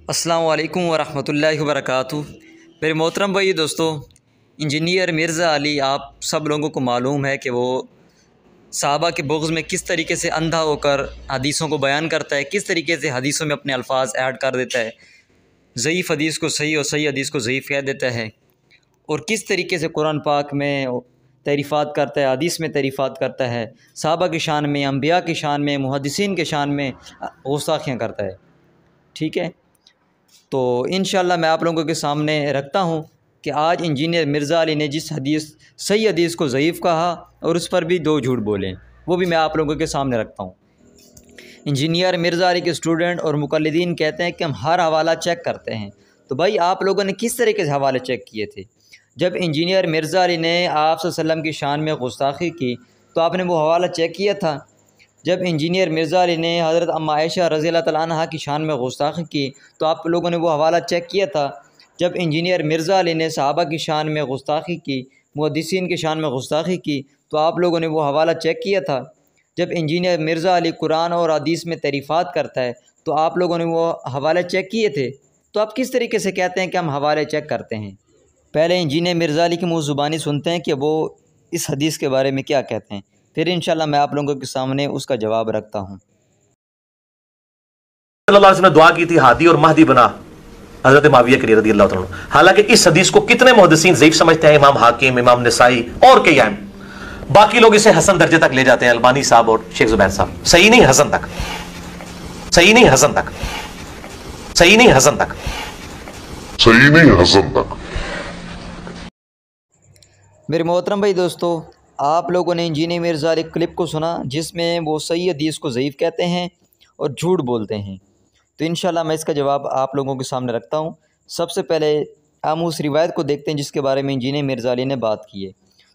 अस्सलाम वालेकुम वरहमतुल्लाहि वबरकातुह। मेरे मोहतरम भाई दोस्तों, इंजीनियर मिर्ज़ा अली आप सब लोगों को मालूम है कि वो सहाबा के बुग़्ज़ में किस तरीके से अंधा होकर हदीसों को बयान करता है, किस तरीके से हदीसों में अपने अल्फाज ऐड कर देता है, ज़ईफ़ हदीस को सही और सही हदीस को ज़ईफ़ कह देता है, और किस तरीके से कुरान पाक में तारीफ़ात करता है, हदीस में तारीफ़ात करता है, सहाबा की शान में, अंबिया की शान में, मुहद्दिसीन के शान में गुस्ताखियाँ करता है। ठीक है, तो इंशाअल्लाह मैं आप लोगों के सामने रखता हूँ कि आज इंजीनियर मिर्ज़ा अली ने जिस सही हदीस को ज़ईफ़ कहा और उस पर भी दो झूठ बोले, वो भी मैं आप लोगों के सामने रखता हूँ। इंजीनियर मिर्ज़ा अली के स्टूडेंट और मुक़ल्लिदीन कहते हैं कि हम हर हवाला चेक करते हैं। तो भाई आप लोगों ने किस तरीके से हवाले चेक किए थे? जब इंजीनियर मिर्ज़ा अली ने आप सल्लल्लाहु अलैहि वसल्लम की शान में गुस्ताखी की तो आपने वो हवाला चेक किया था? जब इंजीनियर मिर्ज़ा अली ने हज़रत अम्मा आयशा रज़ियल्लाहु तआला अन्हा की शान में गुस्ताखी की तो आप लोगों ने वो हवाला चेक किया था? जब इंजीनियर मिर्ज़ा अली ने सहाबा की शान में गुस्ताखी की, मुहद्दिसीन की शान में गुस्ताखी की, तो आप लोगों ने वो हवाला चेक किया था? जब इंजीनियर मिर्ज़ा अली कुरान और हदीस में तारीफ़ात करता है तो आप लोगों ने वो हवाले चेक किए थे? तो आप किस तरीके से कहते हैं कि हम हवाले चेक करते हैं? पहले इंजीनियर मिर्ज़ा अली की मुँह ज़ुबानी सुनते हैं कि वो इस हदीस के बारे में क्या कहते हैं, फिर इंशाअल्लाह मैं आप लोगों के सामने उसका जवाब रखता हूँ। सल्लल्लाहु अलैहि वसल्लम ने दुआ की थी हादी और महदी बना हजरत मुआविया के लिए रज़ियल्लाहु तआला अन्हु। हालांकि इस हदीस को कितने मुहद्दिसीन ज़ईफ़ समझते हैं, इमाम हाकिम, इमाम नसाई और कई आइम। बाकी लोग इसे हसन दर्जे तक ले जाते हैं, अलबानी साहब और शेख ज़ुबैर साहब। सही नहीं, हसन तक, सही नहीं, हसन तक, सही नहीं, हसन तक, सही नहीं, हसन तक। मेरे मोहतरम भाई दोस्तों, आप लोगों ने इंजीनियर मिर्ज़ा अली क्लिप को सुना जिसमें वो सही हदीस को ज़ईफ़ कहते हैं और झूठ बोलते हैं। तो इंशाअल्लाह मैं इसका जवाब आप लोगों के सामने रखता हूँ। सबसे पहले हम उस रिवायत को देखते हैं जिसके बारे में इंजीनियर मिर्ज़ा अली ने बात की है।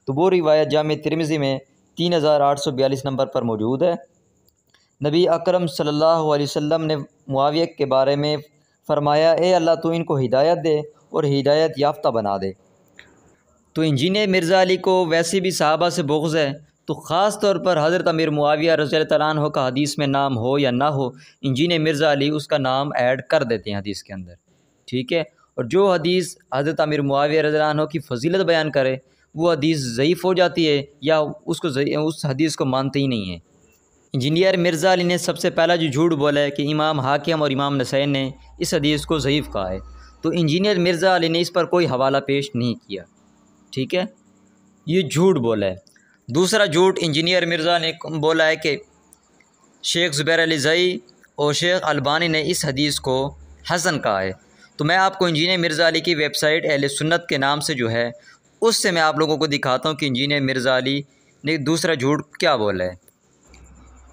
तो वो रिवायत जामे तिरमिज़ी में 3842 नंबर पर मौजूद है। नबी अकरम सल्लल्लाहु अलैहि वसल्लम ने मुआविया के बारे में फ़रमाया, ए अल्लाह तू इनको हिदायत दे और हिदायत याफ्ता बना दे। तो इंजीनियर मिर्ज़ा अली को वैसे भी सहाबा से बुग़्ज़ है, तो ख़ास तौर पर हज़रत अमीर मुआविया रज़ियल्लाहु तआला अन्हु का हदीस में नाम हो या ना हो, इंजीनियर मिर्ज़ा अली उसका नाम ऐड कर देते हैं हदीस के अंदर। ठीक है, और जो हदीस हज़रत अमीर मुआविया रज़ियल्लाहु अन्हु की फ़जीलत बयान करे वो हदीस ज़ईफ़ हो जाती है या उस हदीस को मानते ही नहीं है। इंजीनियर मिर्ज़ा अली ने सबसे पहला जो झूठ बोला है कि इमाम हाकिम और इमाम नसाई ने इस हदीस को ज़ईफ़ कहा है, तो इंजीनियर मिर्ज़ा अली ने इस पर कोई हवाला पेश नहीं किया। ठीक है, ये झूठ बोला है। दूसरा झूठ इंजीनियर मिर्ज़ा ने बोला है कि शेख ज़ुबैर अली ज़ई और शेख अलबानी ने इस हदीस को हसन कहा है। तो मैं आपको इंजीनियर मिर्ज़ा अली की वेबसाइट अहले सुन्नत के नाम से जो है उससे मैं आप लोगों को दिखाता हूँ कि इंजीनियर मिर्ज़ा अली ने दूसरा झूठ क्या बोला है।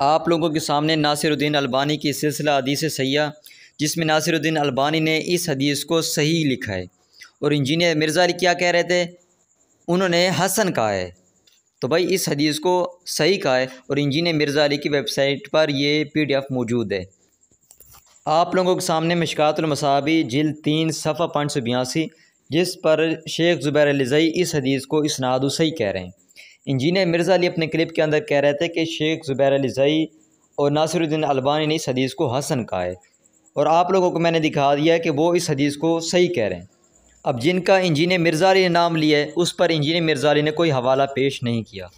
आप लोगों के सामने नासिरुद्दीन अलबानी की सिलसिला हदीस सहिह जिसमें नासिरुद्दीन अलबानी ने इस हदीस को सही लिखा है और इंजीनियर मिर्ज़ा अली क्या कह रहे थे, उन्होंने हसन कहा है। तो भाई इस हदीस को सही कहा है और इंजीनियर मिर्ज़ा अली की वेबसाइट पर ये PDF मौजूद है। आप लोगों के सामने मिशकातुल मसाबी जिल्द 3 सफ़ा 582 जिस पर शेख ज़ुबैर अली ज़ई इस हदीस को इस्नादु सही कह रहे हैं। इंजीनियर मिर्ज़ा अली अपने क्लिप के अंदर कह रहे थे कि शेख ज़ुबैर अली ज़ई और नासिरुद्दीन अलबानी ने इस हदीस को हसन कहा है और आप लोगों को मैंने दिखा दिया है कि वो इस हदीस को सही कह रहे हैं। अब जिनका इंजीनियर मिर्ज़ा अली ने नाम लिया है उस पर इंजीनियर मिर्ज़ा अली ने कोई हवाला पेश नहीं किया।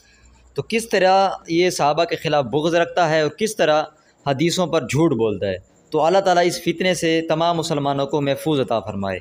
तो किस तरह ये सहाबा के ख़िलाफ़ बुग़्ज़ रखता है और किस तरह हदीसों पर झूठ बोलता है। तो अल्लाह ताला इस फितने से तमाम मुसलमानों को महफूज अता फ़रमाए।